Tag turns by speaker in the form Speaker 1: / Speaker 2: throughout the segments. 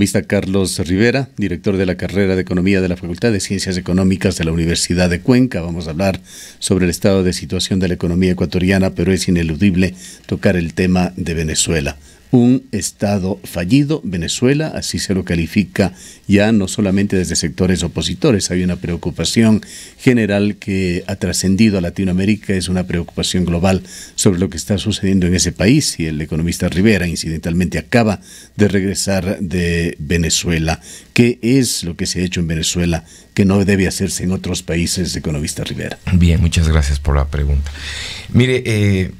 Speaker 1: economista Carlos Rivera, director de la carrera de Economía de la Facultad de Ciencias Económicas de la Universidad de Cuenca. Vamos a hablar sobre el estado de situación de la economía ecuatoriana, pero es ineludible tocar el tema de Venezuela. Un estado fallido, Venezuela, así se lo califica ya no solamente desde sectores opositores. Hay una preocupación general que ha trascendido a Latinoamérica, es una preocupación global sobre lo que está sucediendo en ese país, y el economista Rivera incidentalmente acaba de regresar de Venezuela. ¿Qué es lo que se ha hecho en Venezuela que no debe hacerse en otros países, economista Rivera?
Speaker 2: Bien, muchas gracias por la pregunta. Mire,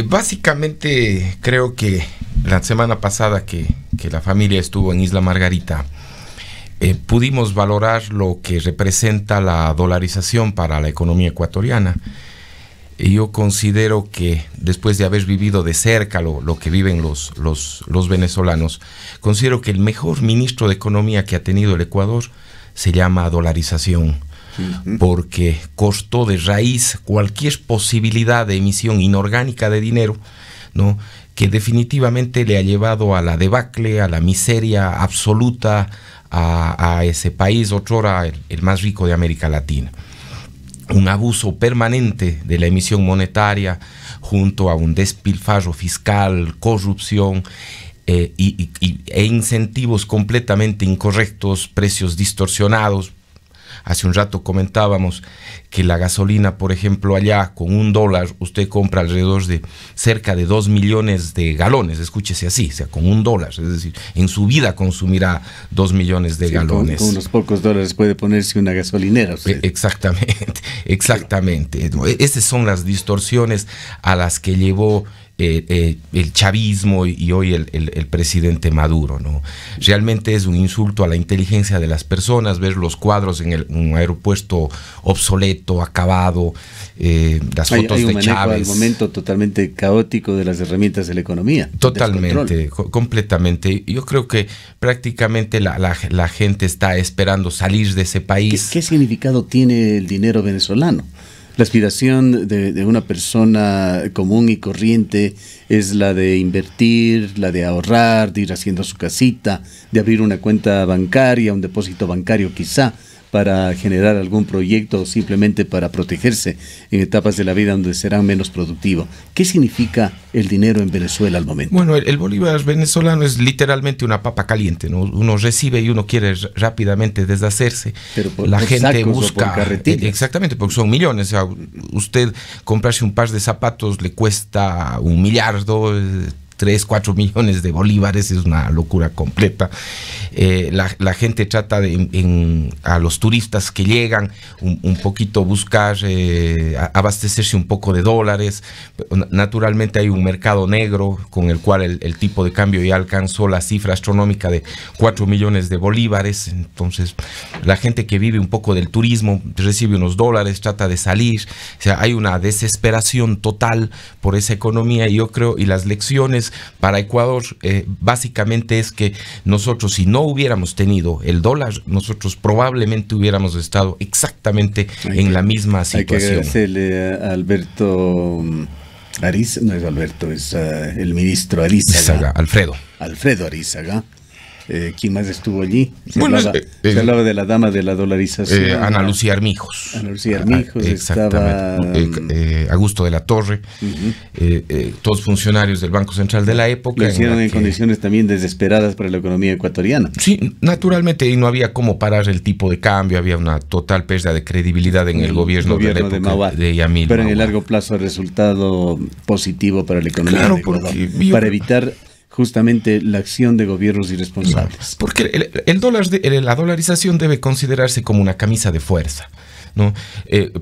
Speaker 2: básicamente creo que la semana pasada que la familia estuvo en Isla Margarita, pudimos valorar lo que representa la dolarización para la economía ecuatoriana. Y yo considero que después de haber vivido de cerca lo que viven los venezolanos, considero que el mejor ministro de Economía que ha tenido el Ecuador se llama dolarización, porque cortó de raíz cualquier posibilidad de emisión inorgánica de dinero, ¿no?, que definitivamente le ha llevado a la debacle, a la miseria absoluta a ese país, otrora el más rico de América Latina. Un abuso permanente de la emisión monetaria junto a un despilfarro fiscal, corrupción e incentivos completamente incorrectos, precios distorsionados. Hace un rato comentábamos que la gasolina, por ejemplo, allá con $1 usted compra alrededor de cerca de 2 millones de galones, escúchese así, o sea, con $1, es decir, en su vida consumirá 2 millones de galones.
Speaker 1: Con unos pocos dólares puede ponerse una gasolinera usted.
Speaker 2: Exactamente. Esas son las distorsiones a las que llevó el chavismo y hoy el presidente Maduro, ¿no? Realmente es un insulto a la inteligencia de las personas ver los cuadros en un aeropuerto obsoleto, acabado, las fotos de Chávez.
Speaker 1: Hay un momento totalmente caótico de las herramientas de la economía.
Speaker 2: Totalmente, completamente. Yo creo que prácticamente la gente está esperando salir de ese país.
Speaker 1: ¿Qué significado tiene el dinero venezolano? La aspiración de una persona común y corriente es la de invertir, la de ahorrar, de ir haciendo su casita, de abrir una cuenta bancaria, un depósito bancario quizá, para generar algún proyecto o simplemente para protegerse en etapas de la vida donde serán menos productivos. ¿Qué significa el dinero en Venezuela al momento?
Speaker 2: Bueno, el bolívar venezolano es literalmente una papa caliente, ¿no? Uno recibe y uno quiere rápidamente deshacerse.
Speaker 1: Pero
Speaker 2: la gente busca,
Speaker 1: exactamente,
Speaker 2: porque son millones. O sea, usted comprarse un par de zapatos le cuesta $1 millardo, 3, 4 millones de bolívares, es una locura completa. La gente trata a los turistas que llegan un poquito buscar abastecerse un poco de dólares. Naturalmente hay un mercado negro con el cual el tipo de cambio ya alcanzó la cifra astronómica de 4 millones de bolívares. Entonces la gente que vive un poco del turismo recibe unos dólares, trata de salir. O sea, hay una desesperación total por esa economía, y yo creo, y las lecciones para Ecuador básicamente es que nosotros, si no hubiéramos tenido el dólar, nosotros probablemente hubiéramos estado exactamente en la misma situación.
Speaker 1: Hay que agradecerle a Alberto Arizaga, no es Alberto, es el ministro Arizaga. Alfredo Arizaga. ¿Quién más estuvo allí? Se hablaba de la dama de la dolarización.
Speaker 2: Ana Lucía Armijos.
Speaker 1: Ana Lucía Armijos, estaba
Speaker 2: Augusto de la Torre, todos funcionarios del Banco Central de la época.
Speaker 1: Lo hicieron en condiciones también desesperadas para la economía ecuatoriana.
Speaker 2: Sí, naturalmente, y no había cómo parar el tipo de cambio, había una total pérdida de credibilidad en el gobierno de la época de Yamil.
Speaker 1: Pero en el largo plazo ha resultado positivo para la economía de Ecuador, para evitar justamente la acción de gobiernos irresponsables.
Speaker 2: Porque la dolarización debe considerarse como una camisa de fuerza, ¿no?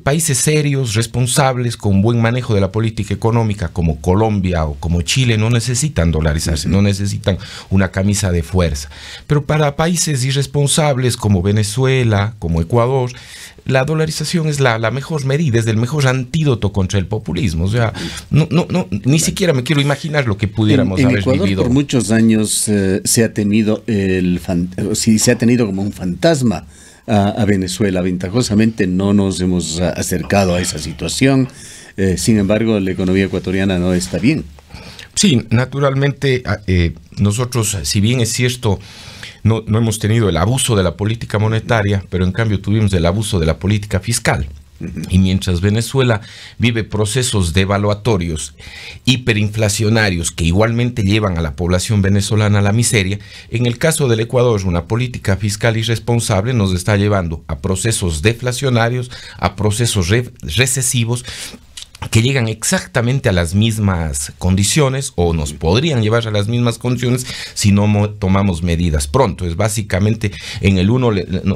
Speaker 2: Países serios, responsables, con buen manejo de la política económica, como Colombia o como Chile, no necesitan dolarizarse, no necesitan una camisa de fuerza. Pero para países irresponsables como Venezuela, como Ecuador, la dolarización es la mejor medida, es el mejor antídoto contra el populismo. O sea, ni siquiera me quiero imaginar lo que pudiéramos haber
Speaker 1: Ecuador,
Speaker 2: vivido.
Speaker 1: Por muchos años se ha tenido como un fantasma a Venezuela. Ventajosamente no nos hemos acercado a esa situación. Sin embargo, la economía ecuatoriana no está bien.
Speaker 2: Sí, naturalmente, nosotros, si bien es cierto, no hemos tenido el abuso de la política monetaria, pero en cambio tuvimos el abuso de la política fiscal. Y mientras Venezuela vive procesos devaluatorios, hiperinflacionarios, que igualmente llevan a la población venezolana a la miseria, en el caso del Ecuador, una política fiscal irresponsable nos está llevando a procesos deflacionarios, a procesos recesivos, que llegan exactamente a las mismas condiciones o nos podrían llevar a las mismas condiciones si no tomamos medidas pronto. Es básicamente, en el uno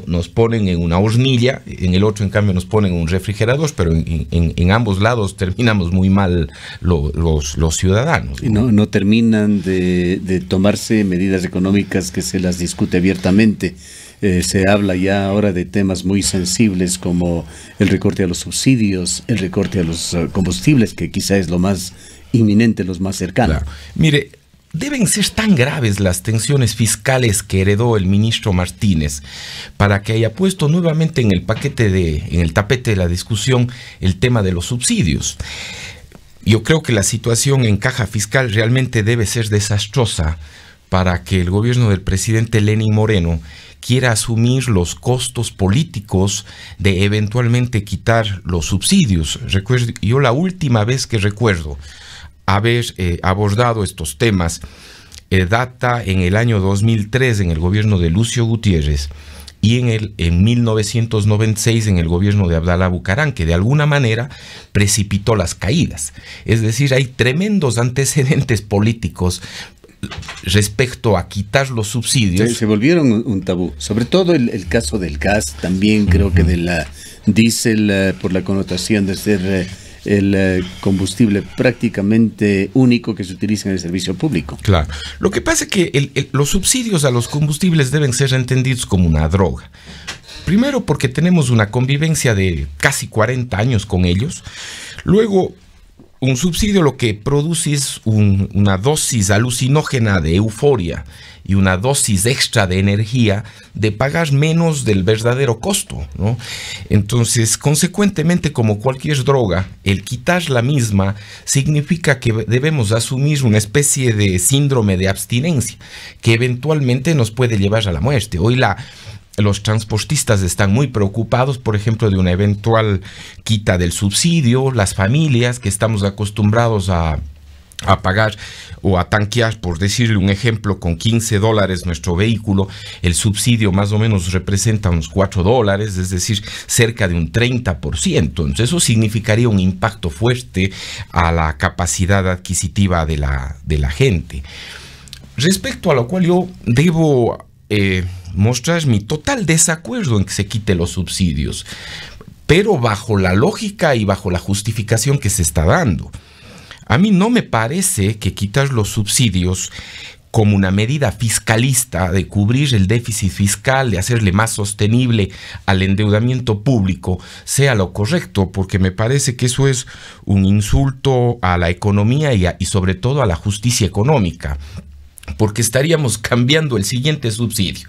Speaker 2: nos ponen en una hornilla, en el otro en cambio nos ponen en un refrigerador, pero en ambos lados terminamos muy mal los ciudadanos.
Speaker 1: Y no terminan de tomarse medidas económicas que se las discute abiertamente. Se habla ya ahora de temas muy sensibles como el recorte a los subsidios, el recorte a los combustibles, que quizá es lo más inminente, lo más cercano.
Speaker 2: Claro. Mire, deben ser tan graves las tensiones fiscales que heredó el ministro Martínez para que haya puesto nuevamente en el tapete de la discusión el tema de los subsidios. Yo creo que la situación en caja fiscal realmente debe ser desastrosa para que el gobierno del presidente Lenín Moreno quiera asumir los costos políticos de eventualmente quitar los subsidios. Recuerdo, yo la última vez que recuerdo haber abordado estos temas data en el año 2003 en el gobierno de Lucio Gutiérrez y en 1996 en el gobierno de Abdalá Bucaram, que de alguna manera precipitó las caídas. Es decir, hay tremendos antecedentes políticos respecto a quitar los subsidios.
Speaker 1: Se volvieron un tabú, sobre todo el caso del gas, también creo que de la diésel, por la connotación de ser el combustible prácticamente único que se utiliza en el servicio público.
Speaker 2: Claro. Lo que pasa es que los subsidios a los combustibles deben ser entendidos como una droga. Primero porque tenemos una convivencia de casi 40 años con ellos. Luego, un subsidio lo que produce es una dosis alucinógena de euforia y una dosis extra de energía de pagar menos del verdadero costo, ¿no? Entonces, consecuentemente, como cualquier droga, el quitar la misma significa que debemos asumir una especie de síndrome de abstinencia que eventualmente nos puede llevar a la muerte. Hoy los transportistas están muy preocupados, por ejemplo, de una eventual quita del subsidio. Las familias que estamos acostumbrados a pagar o a tanquear, por decirle un ejemplo, con $15 nuestro vehículo, el subsidio más o menos representa unos $4, es decir, cerca de un 30%. Entonces eso significaría un impacto fuerte a la capacidad adquisitiva de la gente. Respecto a lo cual yo debo mostrar mi total desacuerdo en que se quite los subsidios, pero bajo la lógica y bajo la justificación que se está dando. A mí no me parece que quitar los subsidios como una medida fiscalista de cubrir el déficit fiscal, de hacerle más sostenible al endeudamiento público, sea lo correcto, porque me parece que eso es un insulto a la economía y sobre todo a la justicia económica. Porque estaríamos cambiando el siguiente subsidio.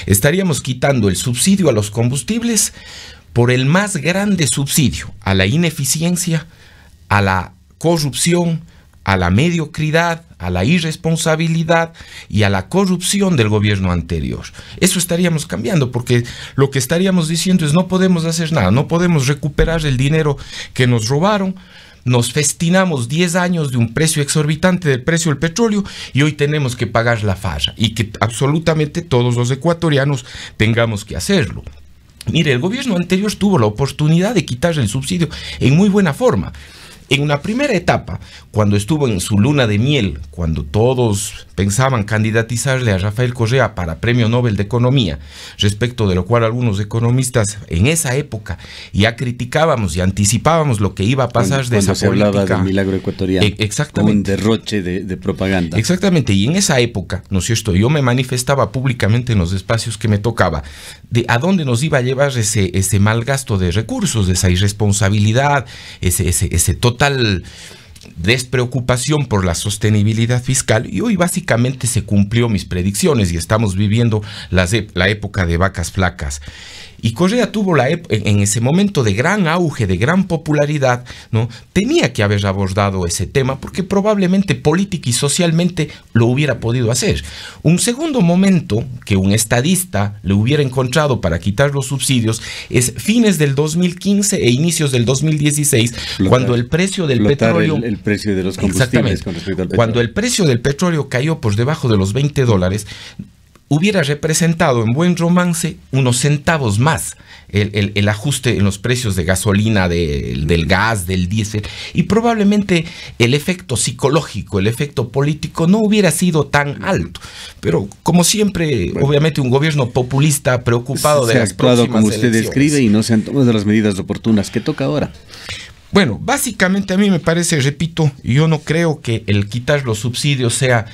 Speaker 2: Estaríamos quitando el subsidio a los combustibles por el más grande subsidio a la ineficiencia, a la corrupción, a la mediocridad, a la irresponsabilidad y a la corrupción del gobierno anterior. Eso estaríamos cambiando, porque lo que estaríamos diciendo es no podemos hacer nada, no podemos recuperar el dinero que nos robaron. Nos festinamos 10 años de un precio exorbitante del precio del petróleo y hoy tenemos que pagar la falla y que absolutamente todos los ecuatorianos tengamos que hacerlo. Mire, el gobierno anterior tuvo la oportunidad de quitar el subsidio en muy buena forma. En una primera etapa, cuando estuvo en su luna de miel, cuando todos pensaban candidatizarle a Rafael Correa para Premio Nobel de Economía, respecto de lo cual algunos economistas en esa época ya criticábamos y anticipábamos lo que iba a pasar de esa política.
Speaker 1: Cuando se hablaba del milagro ecuatoriano,
Speaker 2: exactamente,
Speaker 1: un derroche de propaganda.
Speaker 2: Exactamente, y en esa época, ¿no es cierto?, yo me manifestaba públicamente en los espacios que me tocaba de a dónde nos iba a llevar ese mal gasto de recursos, esa irresponsabilidad, ese total despreocupación por la sostenibilidad fiscal, y hoy básicamente se cumplió mis predicciones y estamos viviendo la época de vacas flacas. Y Correa tuvo en ese momento de gran auge, de gran popularidad, ¿no? Tenía que haber abordado ese tema porque probablemente política y socialmente lo hubiera podido hacer. Un segundo momento que un estadista le hubiera encontrado para quitar los subsidios es fines del 2015 e inicios del 2016, cuando el precio del petróleo...
Speaker 1: El precio de los combustibles con respecto al petróleo.
Speaker 2: Cuando el precio del petróleo cayó por debajo de los $20, hubiera representado en buen romance unos centavos más el ajuste en los precios de gasolina, del gas, del diésel, y probablemente el efecto psicológico, el efecto político no hubiera sido tan alto. Pero como siempre, obviamente un gobierno populista preocupado de las próximas
Speaker 1: como usted
Speaker 2: elecciones.
Speaker 1: describe, y no se han tomado las medidas oportunas. ¿Qué toca ahora?
Speaker 2: Bueno, básicamente a mí me parece, repito, yo no creo que el quitar los subsidios sea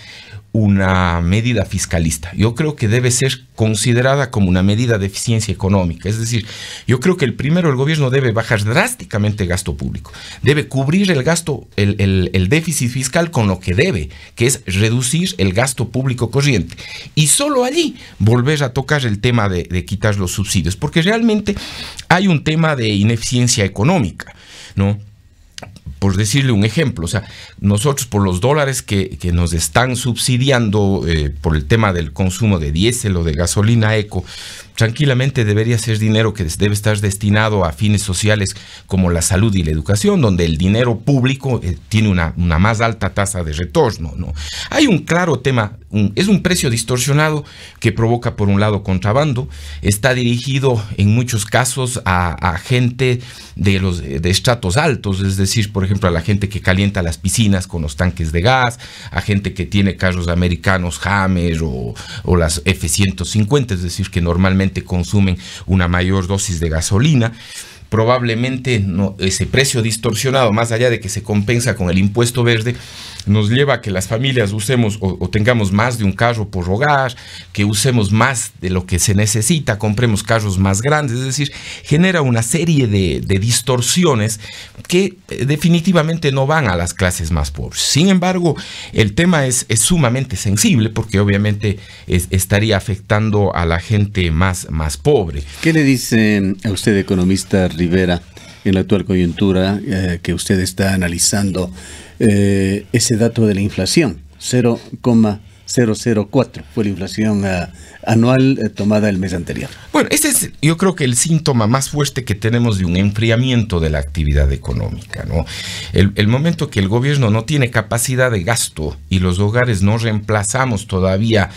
Speaker 2: una medida fiscalista. Yo creo que debe ser considerada como una medida de eficiencia económica. Es decir, yo creo que el gobierno debe bajar drásticamente el gasto público. Debe cubrir el gasto, el déficit fiscal con lo que debe, que es reducir el gasto público corriente. Y solo allí volver a tocar el tema de quitar los subsidios, porque realmente hay un tema de ineficiencia económica, ¿no? Por decirle un ejemplo, o sea, nosotros por los dólares que nos están subsidiando por el tema del consumo de diésel o de gasolina eco, tranquilamente debería ser dinero que debe estar destinado a fines sociales como la salud y la educación, donde el dinero público tiene una más alta tasa de retorno, ¿no? Hay un claro tema, es un precio distorsionado que provoca por un lado contrabando, está dirigido en muchos casos a gente de estratos altos, es decir, por ejemplo, a la gente que calienta las piscinas con los tanques de gas, a gente que tiene carros americanos Hammer o las F-150, es decir, que normalmente consumen una mayor dosis de gasolina. Probablemente ese precio distorsionado, más allá de que se compensa con el impuesto verde, nos lleva a que las familias usemos o tengamos más de un carro por hogar, que usemos más de lo que se necesita, compremos carros más grandes, es decir, genera una serie de distorsiones que definitivamente no van a las clases más pobres. Sin embargo, el tema es sumamente sensible porque obviamente estaría afectando a la gente más pobre.
Speaker 1: ¿Qué le dice a usted, economista Rivera, en la actual coyuntura que usted está analizando ese dato de la inflación? 0,004 fue la inflación anual tomada el mes anterior.
Speaker 2: Bueno, ese es, yo creo que el síntoma más fuerte que tenemos de un enfriamiento de la actividad económica, ¿no? El momento que el gobierno no tiene capacidad de gasto y los hogares no reemplazamos todavía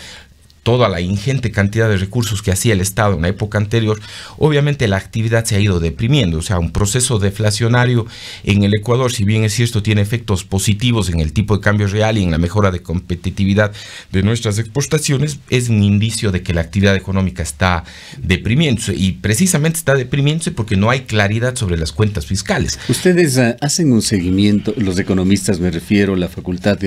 Speaker 2: toda la ingente cantidad de recursos que hacía el Estado en la época anterior, obviamente la actividad se ha ido deprimiendo. O sea, un proceso deflacionario en el Ecuador, si bien es cierto, tiene efectos positivos en el tipo de cambio real y en la mejora de competitividad de nuestras exportaciones, es un indicio de que la actividad económica está deprimiéndose, y precisamente está deprimiéndose porque no hay claridad sobre las cuentas fiscales.
Speaker 1: Ustedes hacen un seguimiento, los economistas me refiero, la facultad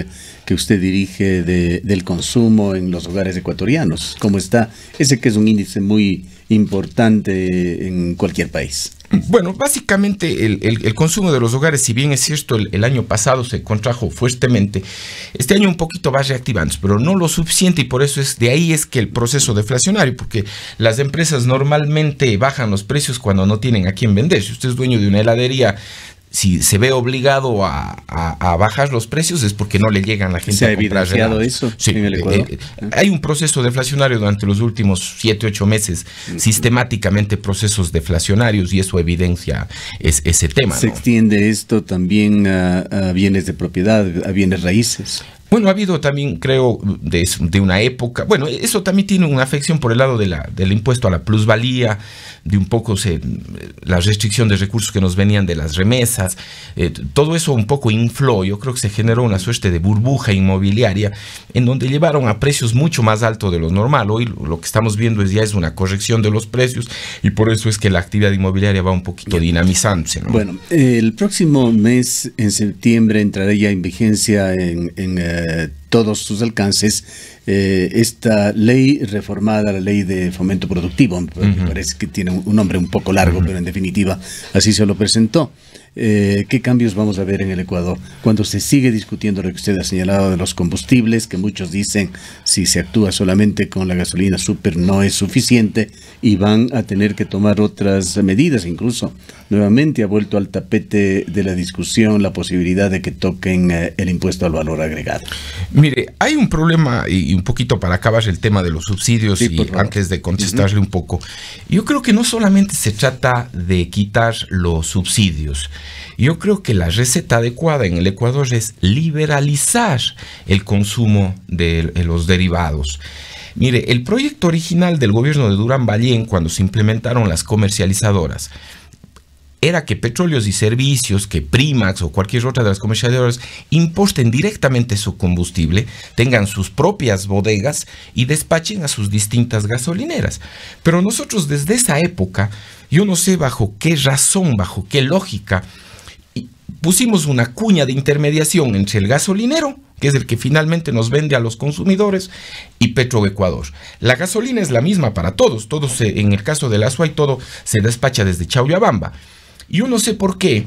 Speaker 1: que usted dirige del consumo en los hogares ecuatorianos. ¿Cómo está? Ese que es un índice muy importante en cualquier país.
Speaker 2: Bueno, básicamente el consumo de los hogares, si bien es cierto, el año pasado se contrajo fuertemente, este año un poquito va reactivándose, pero no lo suficiente, y por eso de ahí es que el proceso deflacionario, porque las empresas normalmente bajan los precios cuando no tienen a quién vender. Si usted es dueño de una heladería, si se ve obligado a bajar los precios es porque no le llegan a la gente a comprar.
Speaker 1: ¿Se ha evidenciado eso en el Ecuador?
Speaker 2: Hay un proceso deflacionario durante los últimos 7-8 meses, sistemáticamente procesos deflacionarios, y eso evidencia ese tema, ¿no?
Speaker 1: ¿Se extiende esto también a bienes de propiedad, a bienes raíces?
Speaker 2: Bueno, ha habido también, creo, de una época, bueno, eso también tiene una afección por el lado del impuesto a la plusvalía, de un poco la restricción de recursos que nos venían de las remesas, todo eso un poco infló. Yo creo que se generó una suerte de burbuja inmobiliaria en donde llevaron a precios mucho más altos de lo normal. Hoy lo que estamos viendo ya es una corrección de los precios, y por eso es que la actividad inmobiliaria va un poquito dinamizándose, ¿no?
Speaker 1: Bueno, el próximo mes, en septiembre, entrará ya en vigencia en todos sus alcances esta ley reformada, la ley de fomento productivo. Me parece que tiene un nombre un poco largo, pero en definitiva así se lo presentó. ¿qué cambios vamos a ver en el Ecuador? Cuando se sigue discutiendo lo que usted ha señalado de los combustibles, que muchos dicen si se actúa solamente con la gasolina súper no es suficiente y van a tener que tomar otras medidas. Incluso nuevamente ha vuelto al tapete de la discusión la posibilidad de que toquen el impuesto al valor agregado.
Speaker 2: Mire, hay un problema, y un poquito para acabar el tema de los subsidios, sí, y antes de contestarle un poco, yo creo que no solamente se trata de quitar los subsidios. Yo creo que la receta adecuada en el Ecuador es liberalizar el consumo de los derivados. Mire, el proyecto original del gobierno de Durán Ballén, cuando se implementaron las comercializadoras, era que Petróleos y Servicios, que Primax o cualquier otra de las comercializadoras importen directamente su combustible, tengan sus propias bodegas y despachen a sus distintas gasolineras. Pero nosotros desde esa época, yo no sé bajo qué razón, bajo qué lógica, pusimos una cuña de intermediación entre el gasolinero, que es el que finalmente nos vende a los consumidores, y Petroecuador. La gasolina es la misma para todos, en el caso del Azuay, todo se despacha desde Chaullabamba. Y yo no sé por qué,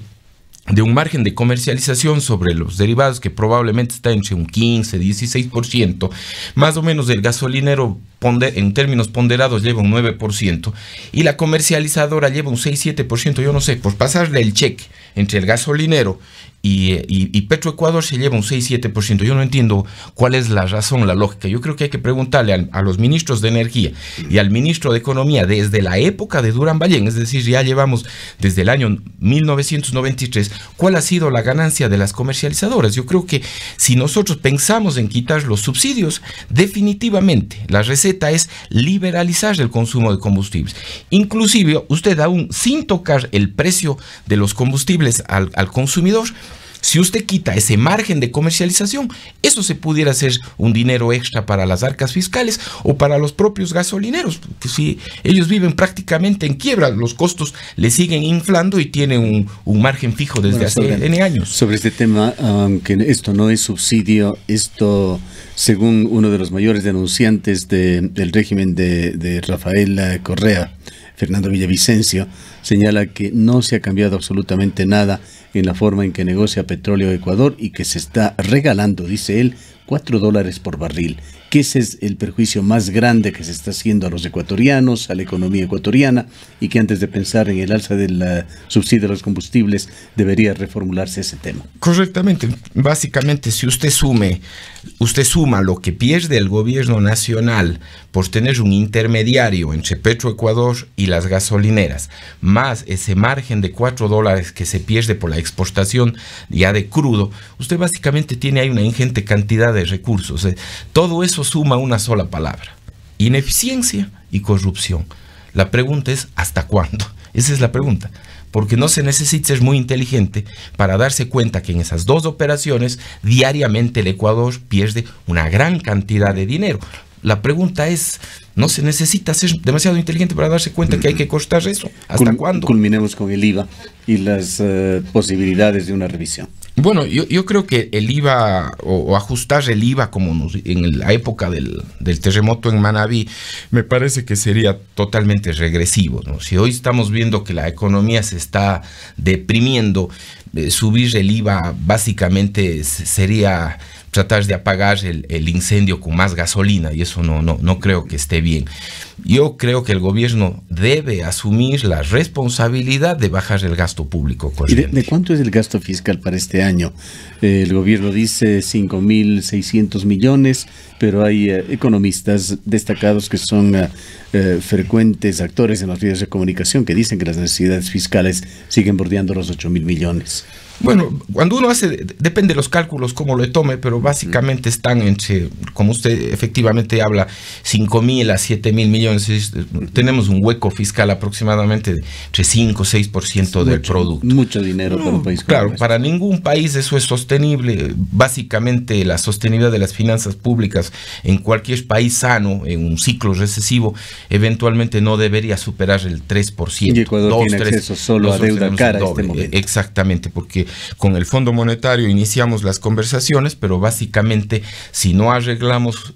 Speaker 2: de un margen de comercialización sobre los derivados que probablemente está entre un 15, 16%, más o menos el gasolinero en términos ponderados lleva un 9% y la comercializadora lleva un 6-7%, yo no sé, por pasarle el cheque entre el gasolinero y Petroecuador se lleva un 6-7%. Yo no entiendo cuál es la razón, la lógica. Yo creo que hay que preguntarle a los ministros de Energía y al ministro de Economía desde la época de Durán Ballén, es decir, ya llevamos desde el año 1993, cuál ha sido la ganancia de las comercializadoras. Yo creo que si nosotros pensamos en quitar los subsidios, definitivamente la receta es liberalizar el consumo de combustibles. Inclusive, usted aún sin tocar el precio de los combustibles al consumidor, si usted quita ese margen de comercialización, eso se pudiera hacer un dinero extra para las arcas fiscales o para los propios gasolineros, porque si ellos viven prácticamente en quiebra, los costos le siguen inflando y tienen un margen fijo desde hace N años.
Speaker 1: Sobre este tema, aunque esto no es subsidio, esto, según uno de los mayores denunciantes del régimen de Rafael Correa, Fernando Villavicencio, señala que no se ha cambiado absolutamente nada en la forma en que negocia petróleo Ecuador y que se está regalando, dice él, $4 por barril, que ese es el perjuicio más grande que se está haciendo a los ecuatorianos, a la economía ecuatoriana, y que antes de pensar en el alza del subsidio de los combustibles debería reformularse ese tema.
Speaker 2: Correctamente. Básicamente, si usted suma lo que pierde el gobierno nacional por tener un intermediario entre Petroecuador y las gasolineras, más ese margen de $4 que se pierde por la exportación ya de crudo, usted básicamente tiene ahí una ingente cantidad de recursos. Todo eso suma una sola palabra: ineficiencia y corrupción. La pregunta es ¿hasta cuándo? Esa es la pregunta, porque no se necesita ser muy inteligente para darse cuenta que en esas dos operaciones diariamente el Ecuador pierde una gran cantidad de dinero. La pregunta es, no se necesita ser demasiado inteligente para darse cuenta que hay que cortar eso. ¿Hasta cuándo?
Speaker 1: Culminemos con el IVA y las posibilidades de una revisión.
Speaker 2: Bueno, yo creo que el IVA o ajustar el IVA como en la época del terremoto en Manabí me parece que sería totalmente regresivo, ¿no? Si hoy estamos viendo que la economía se está deprimiendo, subir el IVA básicamente sería tratar de apagar el incendio con más gasolina, y eso no creo que esté bien. Yo creo que el gobierno debe asumir la responsabilidad de bajar el gasto público corriente.
Speaker 1: ¿Y de cuánto es el gasto fiscal para este año? El gobierno dice 5.600 millones, pero hay economistas destacados que son frecuentes actores en los medios de comunicación que dicen que las necesidades fiscales siguen bordeando los 8.000 millones.
Speaker 2: Bueno, cuando uno depende de los cálculos cómo lo tome, pero básicamente están entre, como usted efectivamente habla, 5.000 a 7.000 millones. Tenemos un hueco fiscal aproximadamente de entre 5 o 6% del producto.
Speaker 1: Mucho dinero para un país.
Speaker 2: Claro, para ningún país eso es sostenible. Básicamente la sostenibilidad de las finanzas públicas en cualquier país sano, en un ciclo recesivo, eventualmente no debería superar el 3%.
Speaker 1: Y Ecuador tiene acceso solo a deuda cara en este momento.
Speaker 2: Exactamente, porque con el Fondo Monetario iniciamos las conversaciones, pero básicamente si no arreglamos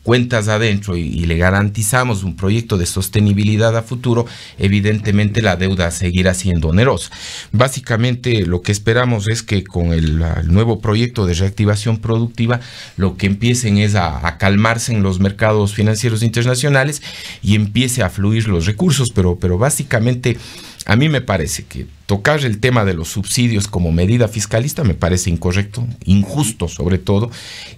Speaker 2: cuentas adentro y le garantizamos un proyecto de sostenibilidad a futuro, evidentemente la deuda seguirá siendo onerosa. Básicamente lo que esperamos es que con el nuevo proyecto de reactivación productiva lo que empiecen es a calmarse en los mercados financieros internacionales y empiece a fluir los recursos, pero básicamente a mí me parece que tocar el tema de los subsidios como medida fiscalista me parece incorrecto, injusto sobre todo,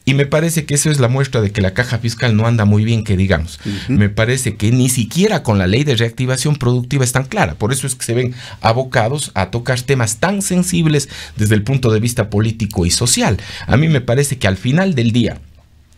Speaker 2: y me parece que eso es la muestra de que la caja fiscal no anda muy bien, que digamos. Me parece que ni siquiera con la ley de reactivación productiva es tan clara, por eso es que se ven abocados a tocar temas tan sensibles desde el punto de vista político y social. A mí me parece que al final del día,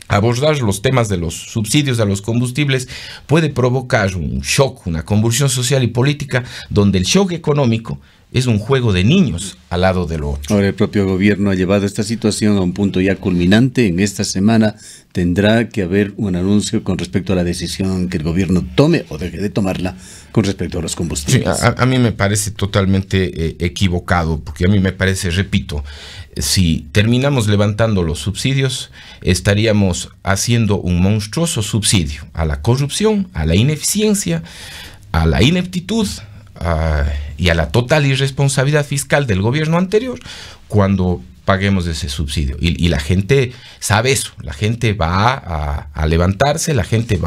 Speaker 2: abordar los temas de los subsidios a los combustibles puede provocar un shock, una convulsión social y política, donde el shock económico es un juego de niños al lado de lo otro.
Speaker 1: Ahora el propio gobierno ha llevado esta situación a un punto ya culminante. En esta semana tendrá que haber un anuncio con respecto a la decisión que el gobierno tome o deje de tomarla con respecto a los combustibles.
Speaker 2: Sí, a mí me parece totalmente equivocado, porque a mí me parece, repito, si terminamos levantando los subsidios, estaríamos haciendo un monstruoso subsidio a la corrupción, a la ineficiencia, a la ineptitud y a la total irresponsabilidad fiscal del gobierno anterior cuando paguemos ese subsidio. Y la gente sabe eso, la gente va a levantarse, la gente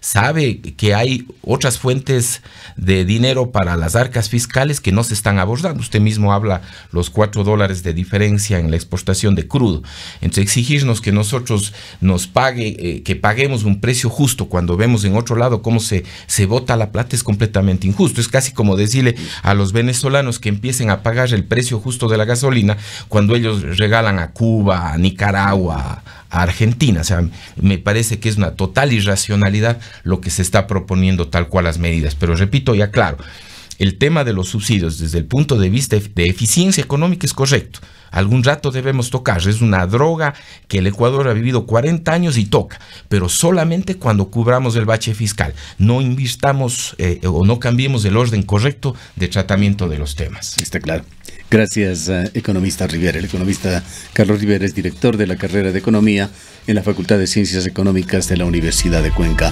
Speaker 2: sabe que hay otras fuentes de dinero para las arcas fiscales que no se están abordando. Usted mismo habla los $4 de diferencia en la exportación de crudo. Entonces exigirnos que nosotros que paguemos un precio justo cuando vemos en otro lado cómo se bota la plata es completamente injusto. Es casi como decirle a los venezolanos que empiecen a pagar el precio justo de la gasolina cuando ellos regalan a Cuba, a Nicaragua, a Argentina. O sea, me parece que es una total irracionalidad lo que se está proponiendo tal cual las medidas. Pero repito, ya claro, el tema de los subsidios desde el punto de vista de eficiencia económica es correcto. Algún rato debemos tocar. Es una droga que el Ecuador ha vivido 40 años y toca, pero solamente cuando cubramos el bache fiscal. No invirtamos o no cambiemos el orden correcto de tratamiento de los temas.
Speaker 1: Está claro. Gracias, economista Rivera. El economista Carlos Rivera es director de la carrera de Economía en la Facultad de Ciencias Económicas de la Universidad de Cuenca.